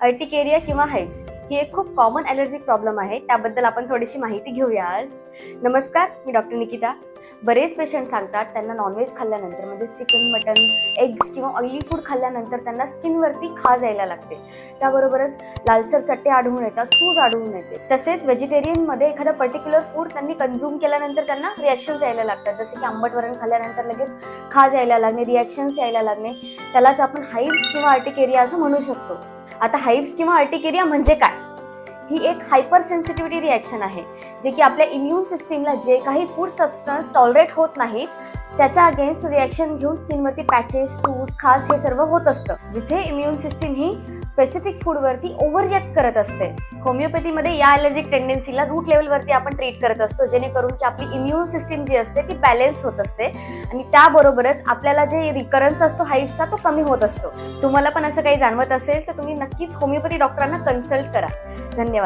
Urticaria किंवा hives ही एक खूप कॉमन ॲलर्जिक प्रॉब्लेम आहे. त्याबद्दल आपण थोडीशी माहिती घेऊया आज. नमस्कार, मी डॉक्टर निकिता. बरेच पेशंट सांगतात त्यांना नॉनव्हेज खाल्ल्यानंतर म्हणजे चिकन, मटन, एग्स किंवा ऑइली फूड खाल्ल्यानंतर त्यांना स्किनवरती खाज यायला लागते. त्याबरोबरच लालसर चट्टे आढळून येतात, सूज आढळून येते. तसेच व्हेजिटेरियनमध्ये एखादा पर्टिक्युलर फूड त्यांनी कंझ्युम केल्यानंतर त्यांना रिॲक्शन्स यायला लागतात. जसे की आंबट वरण खाल्ल्यानंतर लगेच खाज यायला लागणे, रिॲक्शन्स यायला लागणे. त्यालाच आपण हाइव्स किंवा अर्टिकेरिया असं म्हणू शकतो. आता हाइव्स किंवा अर्टिकेरिया म्हणजे काय? ही एक हायपर सेन्सिटिव्हिटी रिॲक्शन आहे, जे की आपल्या इम्युन सिस्टीमला जे काही फूड सबस्टन्स टॉलरेट होत नाहीत त्याच्या अगेन्स्ट रिॲक्शन घेऊन स्किनवरती पॅचेस, सूज, खाज हे सर्व होत असतं. जिथे इम्युन सिस्टीम ही स्पेसिफिक फूडवरती ओव्हर रिॲक्ट करत असते. होमिओपॅथीमध्ये या ॲलर्जिक टेंडन्सीला रूट लेवलवरती आपण ट्रीट करत असतो, जेणेकरून की आपली इम्युन सिस्टीम जी असते ती बॅलन्स होत असते आणि त्याबरोबरच आपल्याला जे रिकरन्स असतो हाइव्सचा तो कमी होत असतो. तुम्हाला पण असं काही जाणवत असेल तर तुम्ही नक्कीच होमिओपॅथी डॉक्टरांना कन्सल्ट करा. धन्यवाद.